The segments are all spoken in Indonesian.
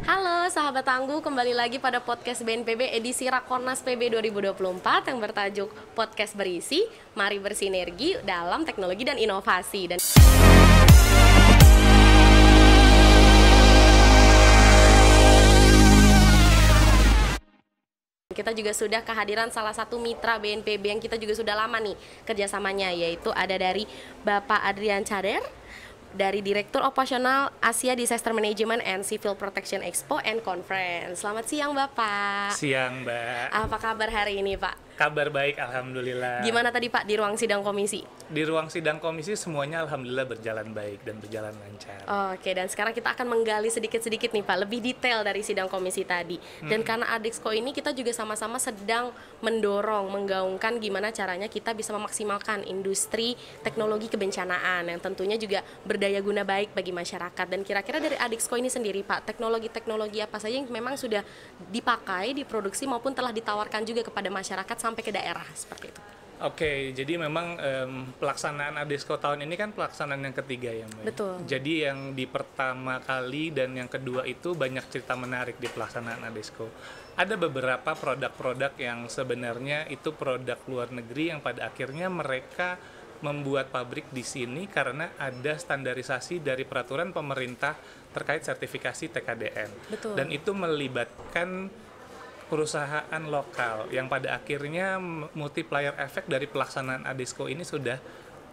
Halo sahabat tangguh, kembali lagi pada podcast BNPB edisi Rakornas PB 2024 yang bertajuk Podcast Berisi, Mari Bersinergi dalam Teknologi dan Inovasi. Dan kita juga sudah kehadiran salah satu mitra BNPB yang kita juga sudah lama nih kerjasamanya, yaitu ada dari Bapak Adrian Cader, dari Direktur Operasional Asia Disaster Management and Civil Protection Expo and Conference. Selamat siang Bapak. Siang Mbak. Apa kabar hari ini Pak? Kabar baik, alhamdulillah. Gimana tadi Pak di ruang sidang komisi? Di ruang sidang komisi semuanya alhamdulillah berjalan baik dan berjalan lancar. Oke, dan sekarang kita akan menggali sedikit-sedikit nih Pak, lebih detail dari sidang komisi tadi. Dan karena Adexco ini kita juga sama-sama sedang mendorong, menggaungkan gimana caranya kita bisa memaksimalkan industri teknologi kebencanaan yang tentunya juga berdaya guna baik bagi masyarakat. Dan kira-kira dari Adexco ini sendiri Pak, teknologi-teknologi apa saja yang memang sudah dipakai, diproduksi maupun telah ditawarkan juga kepada masyarakat sampai ke daerah seperti itu? Oke, jadi memang pelaksanaan Adexco tahun ini kan pelaksanaan yang ketiga ya Mbak. Betul. Jadi yang di pertama kali dan yang kedua itu banyak cerita menarik di pelaksanaan Adexco. Ada beberapa produk-produk yang sebenarnya itu produk luar negeri yang pada akhirnya mereka membuat pabrik di sini karena ada standarisasi dari peraturan pemerintah terkait sertifikasi TKDN. Betul. Dan itu melibatkan perusahaan lokal yang pada akhirnya multiplier efek dari pelaksanaan Adexco ini sudah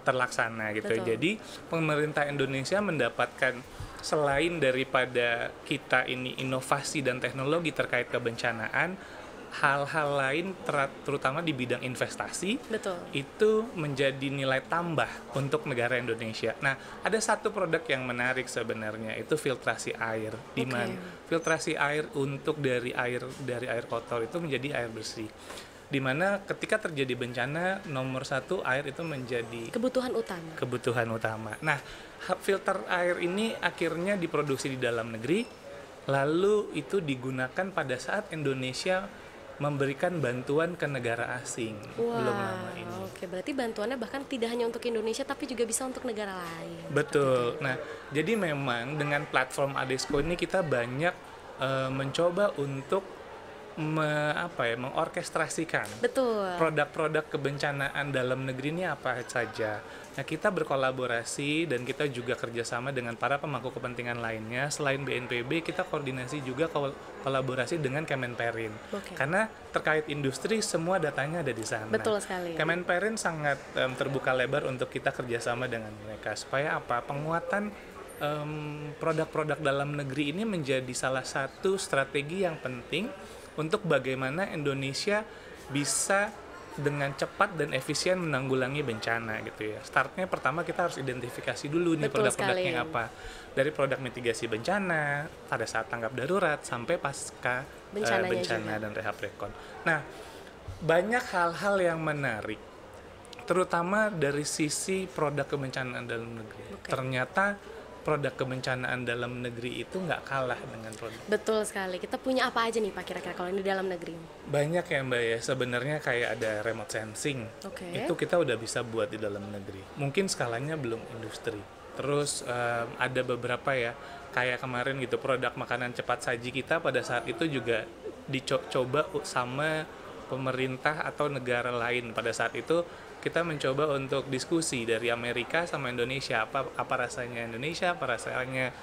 terlaksana gitu. Betul. Jadi pemerintah Indonesia mendapatkan selain daripada kita ini inovasi dan teknologi terkait kebencanaan, hal-hal lain terutama di bidang investasi. Betul. Itu menjadi nilai tambah untuk negara Indonesia. Nah, ada satu produk yang menarik sebenarnya, itu filtrasi air, di mana filtrasi air untuk dari air kotor itu menjadi air bersih. Di mana ketika terjadi bencana, nomor satu air itu menjadi kebutuhan utama. Nah, filter air ini akhirnya diproduksi di dalam negeri, lalu itu digunakan pada saat Indonesia memberikan bantuan ke negara asing. Belum lama ini. Oke, berarti bantuannya bahkan tidak hanya untuk Indonesia tapi juga bisa untuk negara lain. Betul. Nah, jadi memang dengan platform Adexco ini kita banyak mencoba untuk mengorkestrasikan produk-produk kebencanaan dalam negeri ini apa saja. Nah, kita berkolaborasi dan kita juga kerjasama dengan para pemangku kepentingan lainnya. Selain BNPB, kita koordinasi juga kolaborasi dengan Kemenperin. Karena terkait industri, semua datanya ada di sana. Betul sekali. Kemenperin sangat terbuka lebar untuk kita kerjasama dengan mereka. Supaya apa? Penguatan produk-produk dalam negeri ini menjadi salah satu strategi yang penting untuk bagaimana Indonesia bisa dengan cepat dan efisien menanggulangi bencana gitu ya. Startnya pertama kita harus identifikasi dulu nih produk-produknya apa. Dari produk mitigasi bencana pada saat tanggap darurat sampai pasca bencana dan rehab rekon. Nah, banyak hal-hal yang menarik terutama dari sisi produk kebencanaan dalam negeri. Ternyata produk kebencanaan dalam negeri itu nggak kalah dengan produk. Betul sekali. Kita punya apa aja nih Pak kira-kira kalau di dalam negeri? Banyak ya Mbak ya. Sebenarnya kayak ada remote sensing. Itu kita udah bisa buat di dalam negeri. Mungkin skalanya belum industri. Terus ada beberapa ya, kayak kemarin gitu produk makanan cepat saji kita pada saat itu juga dicoba sama pemerintah atau negara lain. Pada saat itu kita mencoba untuk diskusi dari Amerika sama Indonesia, apa rasanya Indonesia, apa rasanya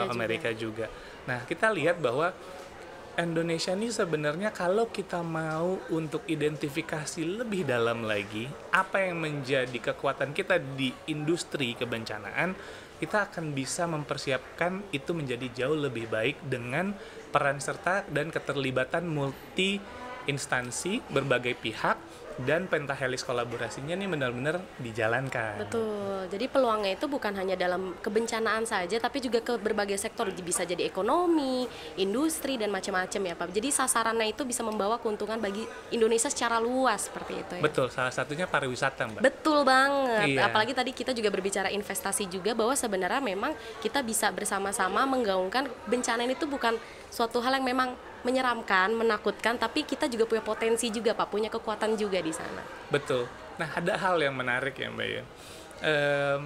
Amerika juga. Nah, kita lihat bahwa Indonesia ini sebenarnya kalau kita mau untuk identifikasi lebih dalam lagi apa yang menjadi kekuatan kita di industri kebencanaan, kita akan bisa mempersiapkan itu menjadi jauh lebih baik dengan peran serta dan keterlibatan multi instansi, berbagai pihak, dan pentahelix kolaborasinya nih benar-benar dijalankan. Betul. Jadi peluangnya itu bukan hanya dalam kebencanaan saja, tapi juga ke berbagai sektor. Bisa jadi ekonomi, industri, dan macam-macam ya Pak. Jadi sasarannya itu bisa membawa keuntungan bagi Indonesia secara luas seperti itu ya. Betul. Salah satunya pariwisata Mbak. Betul banget. Iya. Apalagi tadi kita juga berbicara investasi juga, bahwa sebenarnya memang kita bisa bersama-sama menggaungkan bencana ini tuh bukan suatu hal yang memang menyeramkan, menakutkan, tapi kita juga punya potensi juga Pak, punya kekuatan juga di sana. Betul. Nah, ada hal yang menarik ya Mbak ya.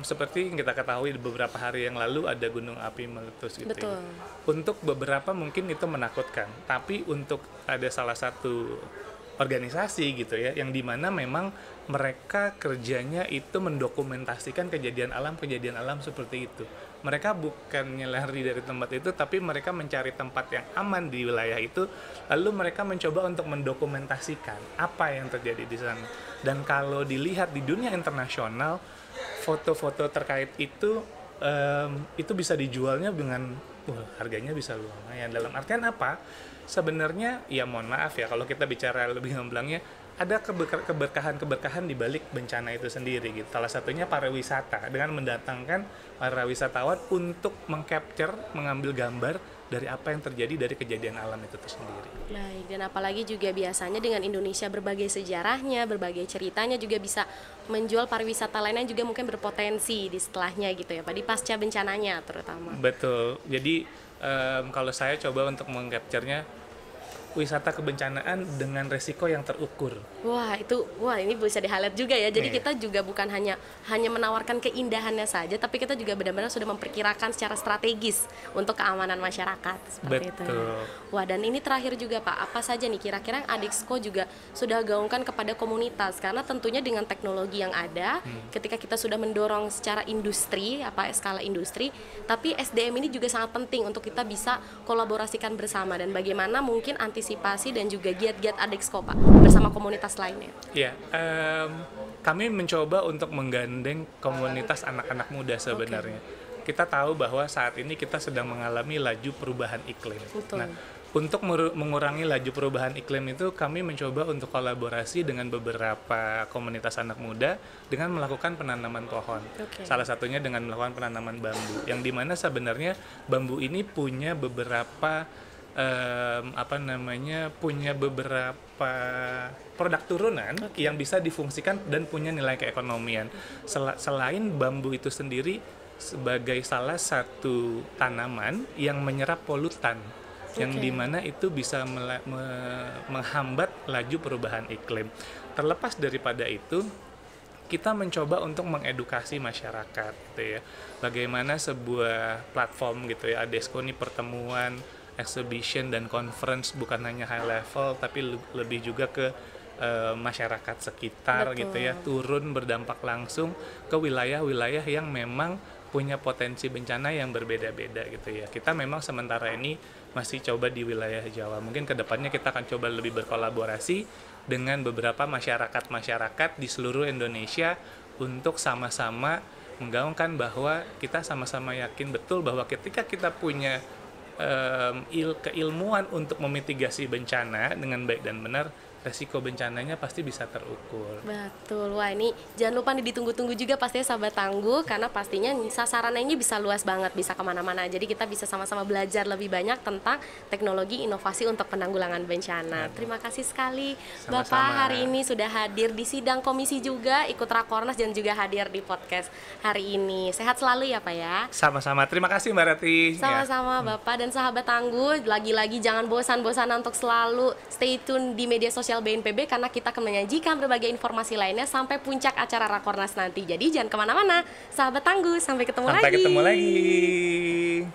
seperti yang kita ketahui beberapa hari yang lalu ada gunung api meletus gitu. Betul. Ya. Untuk beberapa mungkin itu menakutkan, tapi untuk ada salah satu organisasi gitu ya, yang dimana memang mereka kerjanya itu mendokumentasikan kejadian alam seperti itu. Mereka bukannya lari dari tempat itu, tapi mereka mencari tempat yang aman di wilayah itu, lalu mereka mencoba untuk mendokumentasikan apa yang terjadi di sana. Dan kalau dilihat di dunia internasional, foto-foto terkait itu bisa dijualnya dengan harganya bisa lumayan. Dalam artian apa? Sebenarnya ya mohon maaf ya kalau kita bicara lebih gemblangnya, ada keberkahan di balik bencana itu sendiri gitu. Salah satunya pariwisata, dengan mendatangkan para wisatawan untuk mengambil gambar dari apa yang terjadi dari kejadian alam itu sendiri. Baik, dan apalagi juga biasanya dengan Indonesia berbagai sejarahnya, berbagai ceritanya juga bisa menjual pariwisata lainnya juga mungkin berpotensi di setelahnya gitu ya Pak, di pasca bencananya terutama. Betul, jadi kalau saya coba untuk mengcapture-nya wisata kebencanaan dengan resiko yang terukur. Wah, ini bisa di-highlight juga ya. Jadi kita juga bukan hanya menawarkan keindahannya saja, tapi kita juga benar-benar sudah memperkirakan secara strategis untuk keamanan masyarakat seperti itu. Ya. Wah, dan ini terakhir juga Pak, apa saja nih kira-kira yang Adexco juga sudah gaungkan kepada komunitas, karena tentunya dengan teknologi yang ada, ketika kita sudah mendorong secara industri, skala industri, tapi SDM ini juga sangat penting untuk kita bisa kolaborasikan bersama, dan bagaimana mungkin antisipasi dan juga giat-giat Adexco Pak bersama komunitas lainnya. Ya, kami mencoba untuk menggandeng komunitas anak-anak muda sebenarnya. Kita tahu bahwa saat ini kita sedang mengalami laju perubahan iklim. Betul. Nah, untuk mengurangi laju perubahan iklim itu kami mencoba untuk kolaborasi dengan beberapa komunitas anak muda dengan melakukan penanaman pohon. Salah satunya dengan melakukan penanaman bambu, yang dimana sebenarnya bambu ini punya beberapa punya beberapa produk turunan yang bisa difungsikan dan punya nilai keekonomian. Selain bambu itu sendiri sebagai salah satu tanaman yang menyerap polutan, yang dimana itu bisa menghambat laju perubahan iklim. Terlepas daripada itu, kita mencoba untuk mengedukasi masyarakat gitu ya. Bagaimana sebuah platform gitu ya, Adexco ini pertemuan, exhibition dan conference bukan hanya high level tapi lebih juga ke masyarakat sekitar. Betul. Gitu ya, turun berdampak langsung ke wilayah-wilayah yang memang punya potensi bencana yang berbeda-beda gitu ya. Kita memang sementara ini masih coba di wilayah Jawa. Mungkin kedepannya kita akan coba lebih berkolaborasi dengan beberapa masyarakat di seluruh Indonesia untuk sama-sama menggaungkan bahwa kita sama-sama yakin betul bahwa ketika kita punya keilmuan untuk memitigasi bencana dengan baik dan benar, resiko bencananya pasti bisa terukur. Betul. Wah, ini jangan lupa nih ditunggu-tunggu juga pastinya sahabat Tangguh, karena pastinya sasarannya ini bisa luas banget, bisa kemana-mana. Jadi kita bisa sama-sama belajar lebih banyak tentang teknologi inovasi untuk penanggulangan bencana. Terima kasih sekali sama-sama. Bapak hari ini sudah hadir di sidang komisi juga, ikut Rakornas dan juga hadir di podcast hari ini. Sehat selalu ya Pak ya. Sama-sama. Terima kasih Mbak Rati. Sama-sama Bapak dan sahabat Tangguh. Lagi-lagi jangan bosan-bosan untuk selalu stay tune di media sosial BNPB, karena kita akan menyajikan berbagai informasi lainnya sampai puncak acara Rakornas nanti. Jadi jangan kemana-mana, sahabat Tangguh. Sampai ketemu lagi. Sampai ketemu lagi.